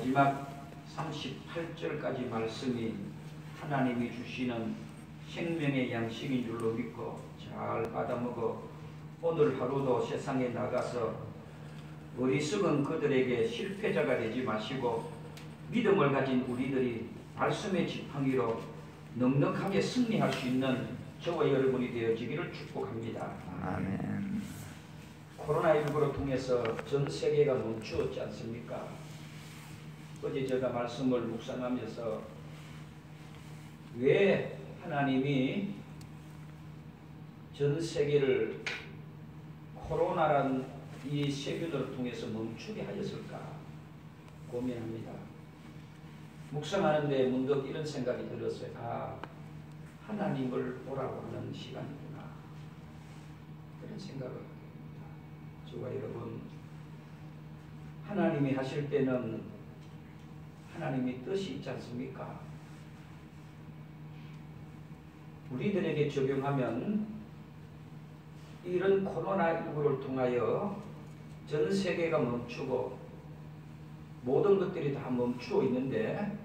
마지막 38절까지 말씀이 하나님이 주시는 생명의 양식인 줄로 믿고 잘 받아먹어 오늘 하루도 세상에 나가서 어리석은 그들에게 실패자가 되지 마시고 믿음을 가진 우리들이 말씀의 지팡이로 넉넉하게 승리할 수 있는 저와 여러분이 되어지기를 축복합니다. 아멘. 코로나19로 통해서 전 세계가 멈추었지 않습니까? 어제 제가 말씀을 묵상하면서 왜 하나님이 전 세계를 코로나란 이 세균을 통해서 멈추게 하였을까 고민합니다. 묵상하는데 문득 이런 생각이 들었어요. 아, 하나님을 보라고 하는 시간이구나. 그런 생각을 하게 됩니다. 저와 여러분, 하나님이 하실 때는 하나님의 뜻이 있지 않습니까? 우리들에게 적용하면 이런 코로나19를 통하여 전 세계가 멈추고 모든 것들이 다 멈추어 있는데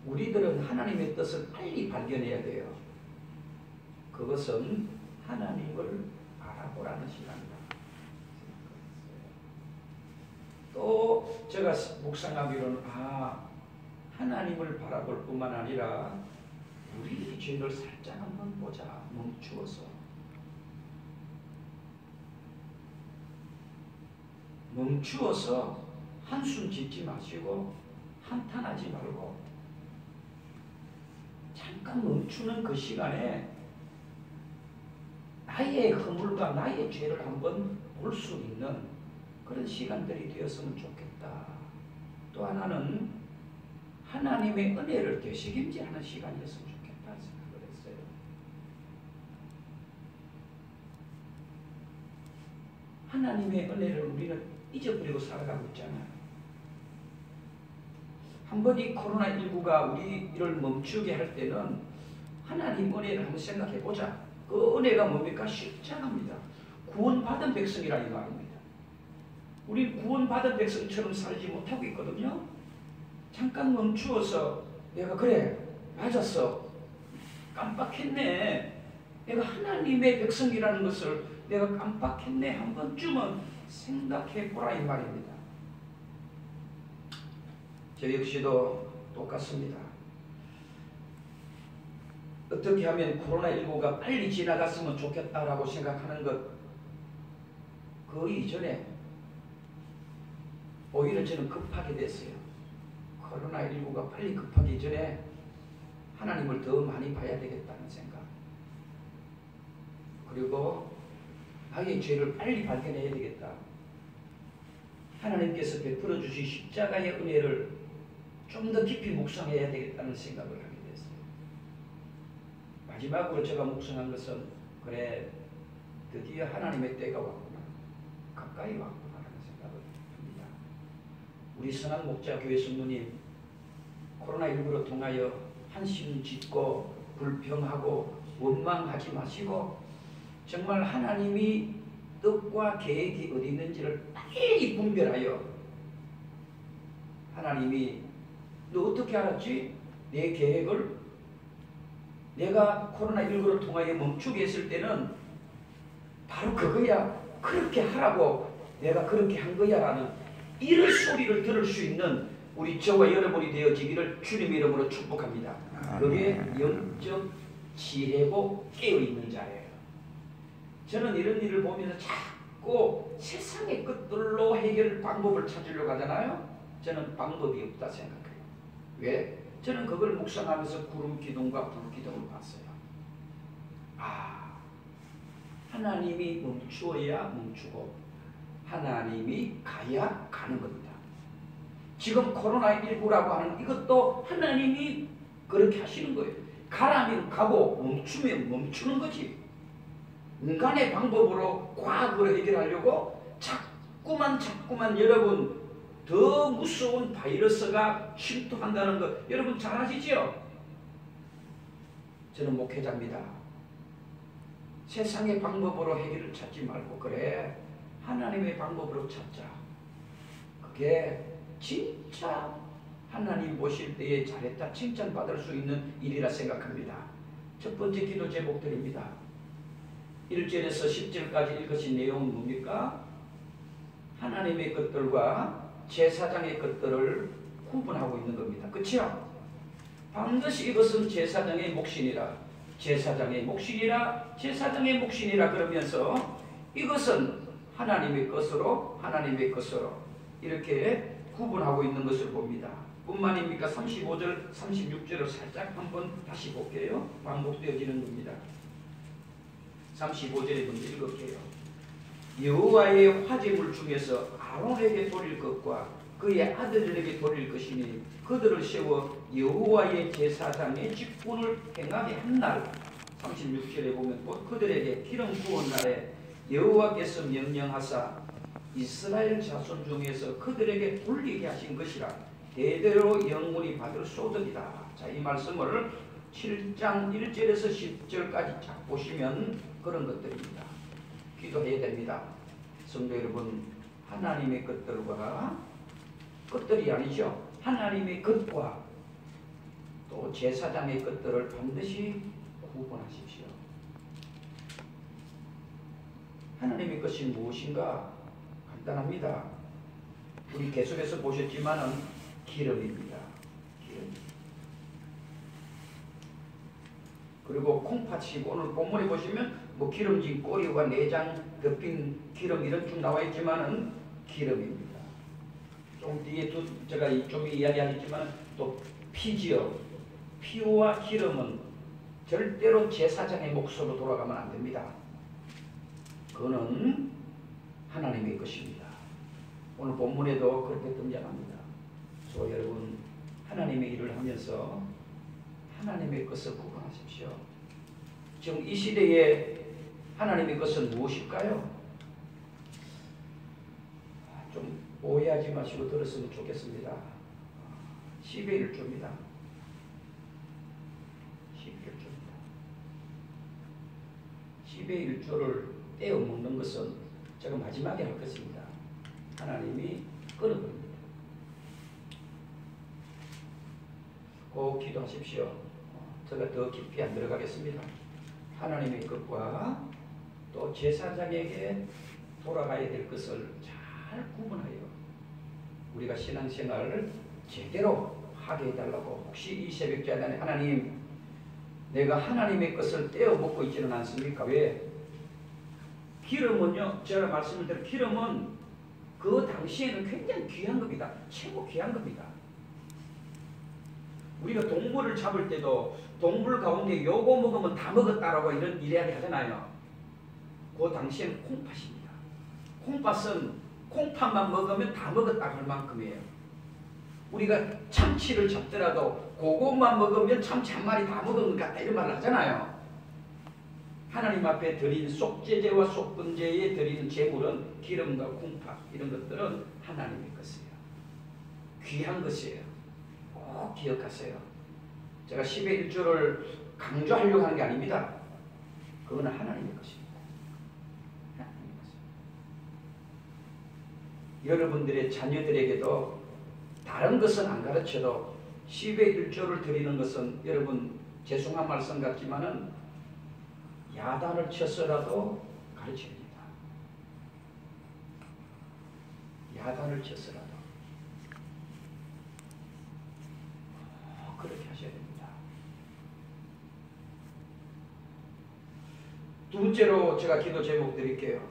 우리들은 하나님의 뜻을 빨리 발견해야 돼요. 그것은 하나님을 알아보라는 시간이다. 또 제가 묵상하기로는 하나님을 바라볼 뿐만 아니라 우리 죄를 살짝 한번 보자. 멈추어서 한숨 짓지 마시고 한탄하지 말고 잠깐 멈추는 그 시간에 나의 허물과 나의 죄를 한번 볼 수 있는 그런 시간들이 되었으면 좋겠다. 또 하나는 하나님의 은혜를 되새김질하는 시간이었으면 좋겠다 생각을 했어요. 하나님의 은혜를 우리는 잊어버리고 살아가고 있잖아요. 한번 이 코로나19가 우리를 멈추게 할 때는 하나님 은혜를 한번 생각해 보자. 그 은혜가 뭡니까? 십자가입니다. 구원받은 백성이라는 말입니다. 우리 구원받은 백성처럼 살지 못하고 있거든요. 잠깐 멈추어서 내가 그래 맞았어 깜빡했네, 내가 하나님의 백성이라는 것을 내가 깜빡했네, 한 번쯤은 생각해 보라 이 말입니다. 저 역시도 똑같습니다. 어떻게 하면 코로나19가 빨리 지나갔으면 좋겠다라고 생각하는 것, 그 이전에 오히려 저는 급하게 됐어요. 코로나19가 빨리 급하기 전에 하나님을 더 많이 봐야 되겠다는 생각, 그리고 나의 죄를 빨리 발견해야 되겠다. 하나님께서 베풀어 주신 십자가의 은혜를 좀 더 깊이 묵상해야 되겠다는 생각을 하게 됐어요. 마지막으로 제가 묵상한 것은 그래 드디어 하나님의 때가 왔구나, 가까이 왔구나라는 생각을 합니다. 우리 선한 목자 교회 성도님, 코로나19로 통하여 한심 짓고 불평하고 원망하지 마시고 정말 하나님이 뜻과 계획이 어디 있는지를 빨리 분별하여, 하나님이 너 어떻게 알았지? 내 계획을 내가 코로나19를 통하여 멈추게 했을 때는 바로 그거야, 그렇게 하라고 내가 그렇게 한 거야 라는 이런 소리를 들을 수 있는 우리 저와 여러분이 되어지기를 주님 이름으로 축복합니다. 그게 영적 지혜고 깨어있는 자예요. 저는 이런 일을 보면서 자꾸 세상의 것들로 해결 방법을 찾으려고 하잖아요. 저는 방법이 없다 생각해요. 왜? 저는 그걸 묵상하면서 구름 기둥과 불 기둥을 봤어요. 하나님이 멈추어야 멈추고 하나님이 가야 가는 겁니다. 지금 코로나19라고 하는 이것도 하나님이 그렇게 하시는 거예요. 가라면 가고 멈추면 멈추는 거지. 인간의 방법으로 과학으로 해결하려고 자꾸만 여러분 더 무서운 바이러스가 침투한다는 거 여러분 잘 아시죠? 저는 목회자입니다. 세상의 방법으로 해결을 찾지 말고 그래 하나님의 방법으로 찾자. 그게 진짜 하나님 보실 때에 잘했다 칭찬받을 수 있는 일이라 생각합니다. 첫 번째 기도 제목 드립니다. 1절에서 10절까지 읽으신 내용은 뭡니까? 하나님의 것들과 제사장의 것들을 구분하고 있는 겁니다. 그렇죠? 반드시 이것은 제사장의 몫이니라, 제사장의 몫이니라, 제사장의 몫이니라 그러면서 이것은 하나님의 것으로 이렇게 구분하고 있는 것을 봅니다. 뿐만입니까? 35절, 36절을 살짝 한번 다시 볼게요. 반복되어지는 겁니다. 35절에 먼저 읽을게요. 여호와의 화제물 중에서 아론에게 돌릴 것과 그의 아들들에게 돌릴 것이니 그들을 세워 여호와의 제사장의 직분을 행하게 한 날, 36절에 보면 그들에게 기름 부은 날에 여호와께서 명령하사 이스라엘 자손 중에서 그들에게 돌리게 하신 것이라 대대로 영원히 받을 소득이다. 자, 이 말씀을 7장 1절에서 10절까지 쫙 보시면 그런 것들입니다. 기도해야 됩니다. 성도 여러분, 하나님의 것들과 것들이 아니죠. 하나님의 것과 또 제사장의 것들을 반드시 구분하십시오. 하나님의 것이 무엇인가? 간단합니다. 우리 계속해서 보셨지만은 기름입니다. 기름. 그리고 콩팥이고 오늘 본문에 보시면 뭐 기름진 꼬리와 내장 덮인 기름 이런 쭉 나와 있지만은 기름입니다. 좀 뒤에 제가 좀 이야기하겠지만 또 피지요. 피와 기름은 절대로 제사장의 몫으로 돌아가면 안 됩니다. 그거는 하나님의 것입니다. 오늘 본문에도 그렇게 등장합니다. 그래서 여러분, 하나님의 일을 하면서 하나님의 것을 구분하십시오. 지금 이 시대에 하나님의 것은 무엇일까요? 좀 오해하지 마시고 들었으면 좋겠습니다. 10의 1조입니다. 10의 1조를 떼어 먹는 것은 제가 마지막에 할 것입니다. 하나님이 끊어버립니다. 꼭 기도하십시오. 제가 더 깊이 안 들어가겠습니다. 하나님의 것과 또 제사장에게 돌아가야 될 것을 잘 구분하여 우리가 신앙생활을 제대로 하게 해달라고. 혹시 이 새벽자단에 하나님, 내가 하나님의 것을 떼어 먹고 있지는 않습니까? 왜? 기름은요, 제가 말씀을 드린 기름은 그 당시에는 굉장히 귀한 겁니다. 최고 귀한 겁니다. 우리가 동물을 잡을 때도 동물 가운데 요거 먹으면 다 먹었다라고 이런 이야기 하잖아요. 그 당시에는 콩팥입니다. 콩팥은 콩팥만 먹으면 다 먹었다 할 만큼이에요. 우리가 참치를 잡더라도 그것만 먹으면 참치 한 마리 다 먹은 것 같다 이런 말을 하잖아요. 하나님 앞에 드린 속죄제와 속번제에 드리는 제물은 기름과 콩팥 이런 것들은 하나님의 것이에요. 귀한 것이에요. 꼭 기억하세요. 제가 10의 1조를 강조하려고 하는 게 아닙니다. 그거는 하나님의 것입니다. 하나님의 것입니다. 여러분들의 자녀들에게도 다른 것은 안 가르쳐도 10의 1조를 드리는 것은 여러분 죄송한 말씀 같지만은 야단을 쳐서라도 가르쳐야 됩니다. 야단을 쳐서라도 그렇게 하셔야 됩니다. 두 번째로 제가 기도 제목 드릴게요.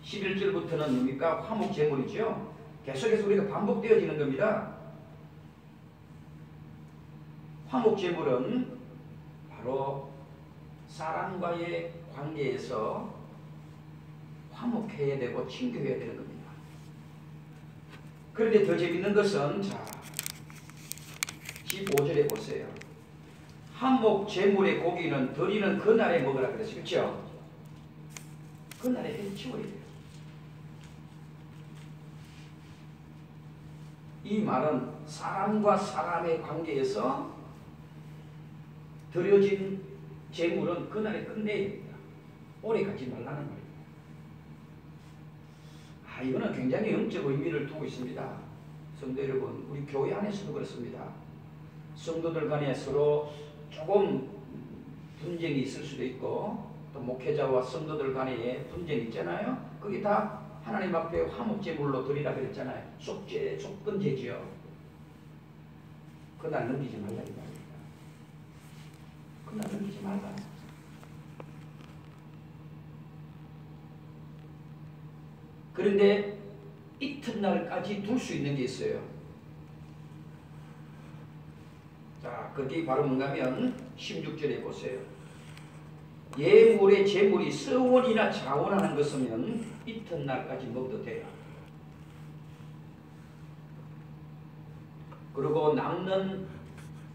11절부터는 뭡니까? 화목 제물이죠. 계속해서 우리가 반복되어지는 겁니다. 화목 제물은 바로 사람과의 관계에서 화목해야 되고 친교해야 되는 겁니다. 그런데 더 재밌는 것은 자 15절에 보세요. 한목 제물의 고기는 드리는 그날에 먹으라 그랬어요. 그렇죠? 그날에 해치워야 돼요. 이 말은 사람과 사람의 관계에서 드려진 제물은 그날에 끝내야 됩니다. 오래 가지 말라는 말입니다. 이거는 굉장히 영적 의미를 두고 있습니다. 성도 여러분, 우리 교회 안에서도 그렇습니다. 성도들 간에 서로 조금 분쟁이 있을 수도 있고, 또 목회자와 성도들 간에 분쟁이 있잖아요. 그게 다 하나님 앞에 화목제물로 드리라 그랬잖아요. 속건제지요. 그날 넘기지 말라 이 말입니다. 그날 넘기지 말라. 그런데 이튿날까지 둘 수 있는 게 있어요. 자, 그게 바로 뭔가 하면 16절에 보세요. 예물의 제물이 서원이나 자원하는 것이면 이튿날까지 먹어도 돼요. 그리고 남는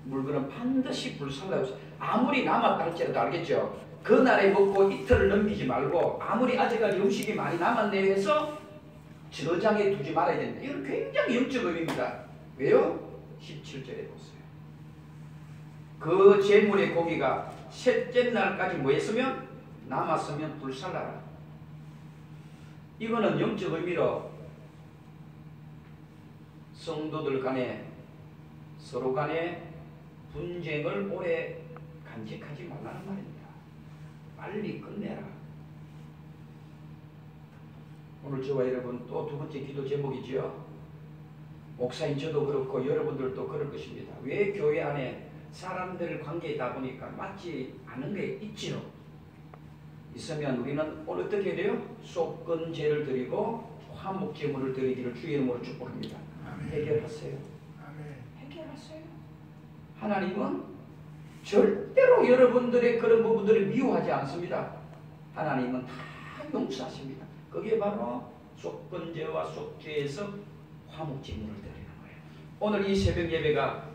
물건은 반드시 불살라고. 아무리 남았다 할지라도 알겠죠? 그날에 먹고 이틀을 넘기지 말고, 아무리 아직까지 음식이 많이 남았네 해서 저장해 두지 말아야 된다. 이건 굉장히 영적 의미입니다. 왜요? 17절에 보세요. 그 제물의 고기가 셋째 날까지 뭐 했으면? 남았으면 불살라라. 이거는 영적 의미로 성도들 간에 서로 간에 분쟁을 오래 간직하지 말라는 말입니다. 빨리 끝내라. 오늘 저와 여러분 또 두 번째 기도 제목이지요. 목사인 저도 그렇고 여러분들도 그럴 것입니다. 왜 교회 안에 사람들 관계이다 보니까 맞지 않은 게 있지요. 있으면 우리는 오늘 어떻게 해야 돼요? 속건제를 드리고 화목제물을 드리기를 주의 이름으로 축복합니다. 아멘. 해결하세요. 아멘. 해결하세요. 하나님은 절대로 여러분들의 그런 부분들을 미워하지 않습니다. 하나님은 다 용서하십니다. 그게 바로 속건제와 속죄에서 화목제물을 드리는 거예요. 오늘 이 새벽 예배가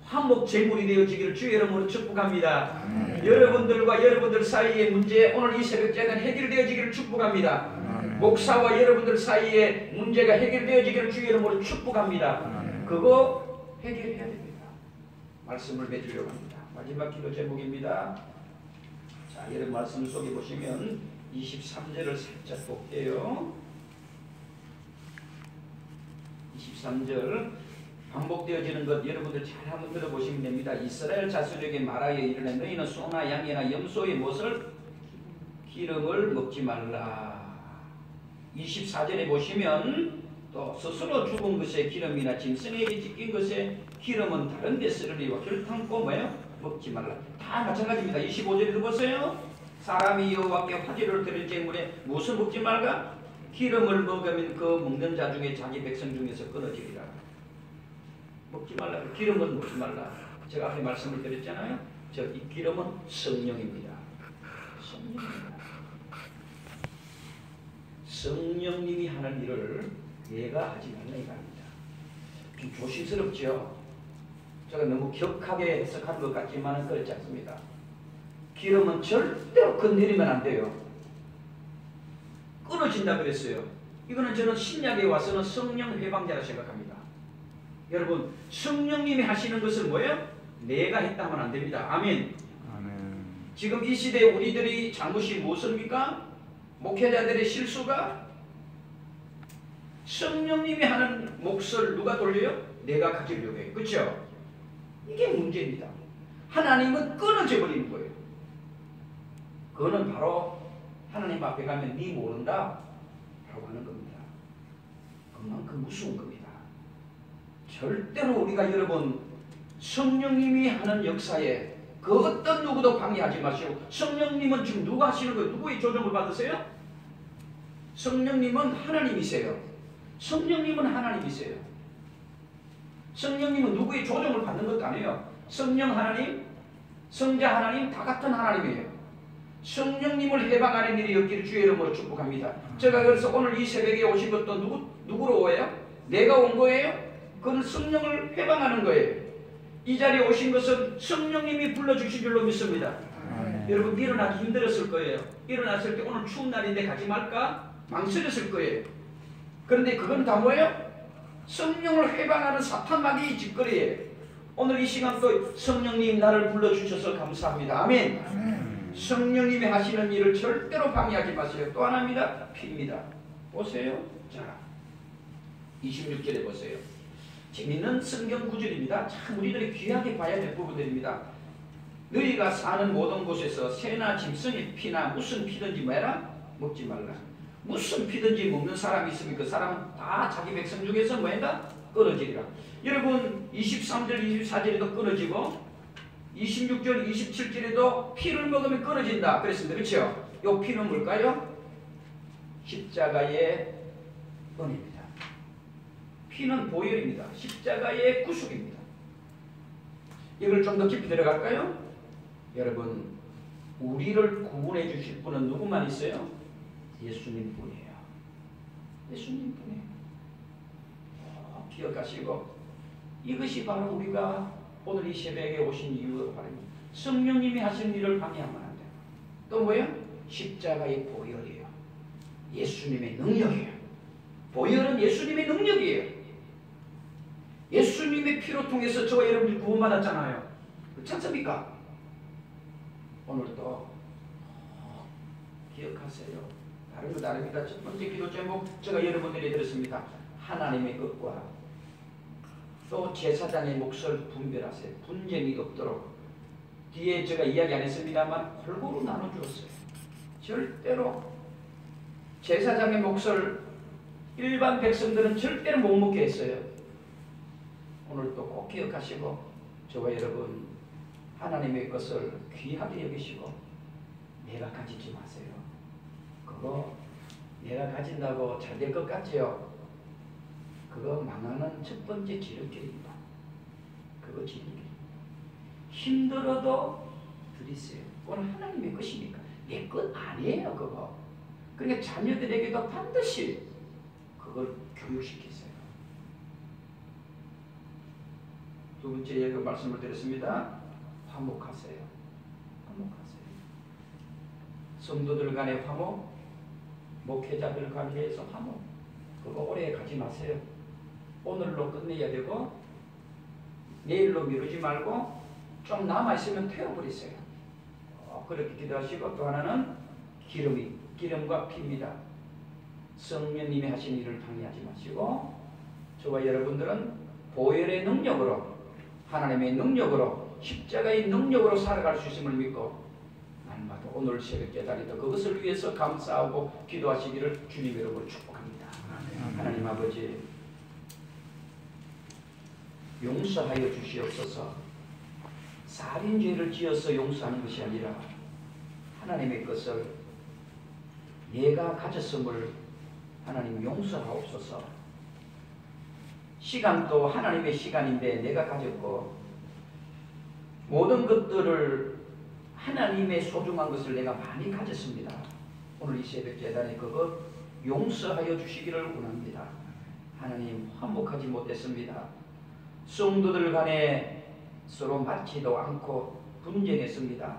화목제물이 되어지기를 주의 이름으로 축복합니다. 여러분들과 여러분들 사이의 문제, 오늘 이 새벽 제는 해결되어지기를 축복합니다. 목사와 여러분들 사이의 문제가 해결되어지기를 주의 이름으로 축복합니다. 그거 해결해야 됩니다. 말씀을 맺으려고 합니다. 마지막 기도 제목입니다. 자, 여러분 말씀 속에 보시면 23절을 살짝 볼게요. 23절 반복되어지는 것 여러분들 잘 한번 들어보시면 됩니다. 이스라엘 자손에게 말하여 이르되 너희는 소나 양이나 염소의 못을 기름을 먹지 말라. 24절에 보시면 또 스스로 죽은 것에 기름이나 짐승에게 찢긴 것에 기름은 다른 데 쓰르리와 결탄고 뭐예요? 먹지 말라. 다 마찬가지입니다. 25절에도 보세요. 사람이 여호와께 화제를 드릴 제물에 무엇을 먹지 말까? 기름을 먹으면 그 먹는 자 중에 자기 백성 중에서 끊어지리라. 먹지 말라. 기름은 먹지 말라. 제가 앞에 말씀을 드렸잖아요. 이 기름은 성령입니다. 성령입니다. 성령님이 하는 일을 내가 하지 말라 이겁니다. 좀 조심스럽죠. 제가 너무 격하게 해석한 것 같지만 그렇지 않습니다. 기름은 절대로 건드리면 안 돼요. 끊어진다 그랬어요. 이거는 저는 신약에 와서는 성령 회방자라 생각합니다. 여러분, 성령님이 하시는 것은 뭐예요? 내가 했다면 안 됩니다. 아멘. 아멘. 지금 이 시대에 우리들이 잘못이 무엇입니까? 목회자들의 실수가 성령님이 하는 몫을 누가 돌려요? 내가 가지려고 해요. 그렇죠? 이게 문제입니다. 하나님은 끊어져 버리는 거예요. 그거는 바로 하나님 앞에 가면 네 모른다 라고 하는 겁니다. 그만큼 무서운 겁니다. 절대로 우리가 여러분 성령님이 하는 역사에 그 어떤 누구도 방해하지 마시고, 성령님은 지금 누가 하시는 거예요? 누구의 조정을 받으세요? 성령님은 하나님이세요. 성령님은 하나님이세요. 성령님은 누구의 조정을 받는 것도 아니에요. 성령 하나님, 성자 하나님 다 같은 하나님이에요. 성령님을 해방하는 일이 없기를 주의 이름으로 축복합니다. 제가 그래서 오늘 이 새벽에 오신 것도 누구로 오예요? 내가 온 거예요? 그건 성령을 해방하는 거예요. 이 자리에 오신 것은 성령님이 불러주신 줄로 믿습니다. 여러분 일어나기 힘들었을 거예요. 일어났을 때 오늘 추운 날인데 가지 말까? 망설였을 거예요. 그런데 그건 다 뭐예요? 성령을 해방하는 사탄마귀의 짓거리예요. 오늘 이 시간 또 성령님 나를 불러주셔서 감사합니다. 아멘. 성령님이 하시는 일을 절대로 방해하지 마세요. 또 하나입니다. 피입니다. 보세요. 자, 26절에 보세요. 재밌는 성경 구절입니다. 참 우리들이 귀하게 봐야 될 부분들입니다. 너희가 사는 모든 곳에서 새나 짐승의 피나 무슨 피든지 뭐라 먹지 말라. 무슨 피든지 먹는 사람이 있으면 그 사람은 다 자기 백성 중에서 뭐한다? 끊어지리라. 여러분 23절 24절에도 끊어지고 26절 27절에도 피를 먹으면 끊어진다 그랬습니다. 그렇죠? 이 피는 뭘까요? 십자가의 은혜입니다. 피는 보혈입니다. 십자가의 구속입니다. 이걸 좀 더 깊이 들어갈까요? 여러분 우리를 구원해 주실 분은 누구만 있어요? 예수님 뿐이에요. 예수님 뿐이에요. 기억하시고 이것이 바로 우리가 오늘 이 새벽에 오신 이유가 바로 성령님이 하신 일을 방해하면 안 돼요. 또 뭐예요? 십자가의 보혈이에요. 예수님의 능력이에요. 보혈은 예수님의 능력이에요. 예수님의 피로 통해서 저와 여러분이 구원받았잖아요. 그렇지 않습니까? 오늘도 기억하세요. 다른 거 다릅니다. 첫 번째 기도 제목 제가 여러분들이 들었습니다. 하나님의 것과 또 제사장의 몫을 분별하세요. 분쟁이 없도록. 뒤에 제가 이야기 안 했습니다만 골고루 나눠주었어요. 절대로 제사장의 몫을 일반 백성들은 절대로 못 먹게 했어요. 오늘도 꼭 기억하시고 저와 여러분 하나님의 것을 귀하게 여기시고 내가 가지지 마세요. 그거 내가 가진다고 잘 될 것 같지요? 그거 망하는 첫 번째 지름길입니다. 그거 지름길. 힘들어도 드리세요. 그건 하나님의 것이니까. 내 것 아니에요 그거. 그러니까 자녀들에게도 반드시 그걸 교육시키세요. 두 번째 예가 말씀을 드렸습니다. 화목하세요. 화목하세요. 성도들 간의 화목, 목회자들 관계에서 화목. 그거 오래 가지 마세요. 오늘로 끝내야 되고 내일로 미루지 말고 좀 남아있으면 태워버리세요. 그렇게 기도하시고 또 하나는 기름과 피입니다. 성령님이 하신 일을 방해하지 마시고 저와 여러분들은 보혈의 능력으로 하나님의 능력으로 십자가의 능력으로 살아갈 수 있음을 믿고 날마다 오늘 새벽 깨달이도 그것을 위해서 감사하고 기도하시기를 주님 이름으로 축복합니다. 하나님 아버지 용서하여 주시옵소서. 살인죄를 지어서 용서하는 것이 아니라 하나님의 것을 내가 가졌음을 하나님 용서하옵소서. 시간도 하나님의 시간인데 내가 가졌고 모든 것들을 하나님의 소중한 것을 내가 많이 가졌습니다. 오늘 이 새벽 제단에 그것 용서하여 주시기를 원합니다. 하나님 화목하지 못했습니다. 성도들 간에 서로 맞지도 않고 분쟁했습니다.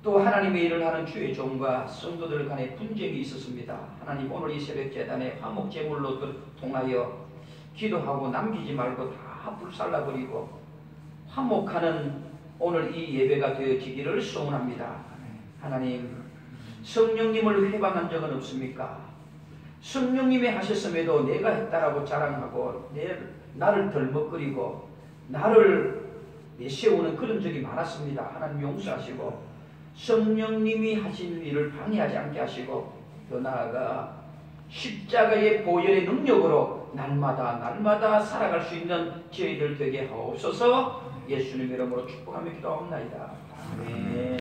또 하나님의 일을 하는 주의 종과 성도들 간에 분쟁이 있었습니다. 하나님 오늘 이 새벽 제단에 화목 제물로 통하여 기도하고 남기지 말고 다 불살라버리고 화목하는 오늘 이 예배가 되어지기를 소원합니다. 하나님 성령님을 회방한 적은 없습니까? 성령님이 하셨음에도 내가 했다라고 자랑하고 나를 덜먹거리고 나를 내세우는 그런 적이 많았습니다. 하나님 용서하시고 성령님이 하신 일을 방해하지 않게 하시고 더 나아가 십자가의 보혈의 능력으로 날마다 살아갈 수 있는 저희들 되게 하옵소서. 예수님 이름으로 축복하며 기도합니다. 아멘.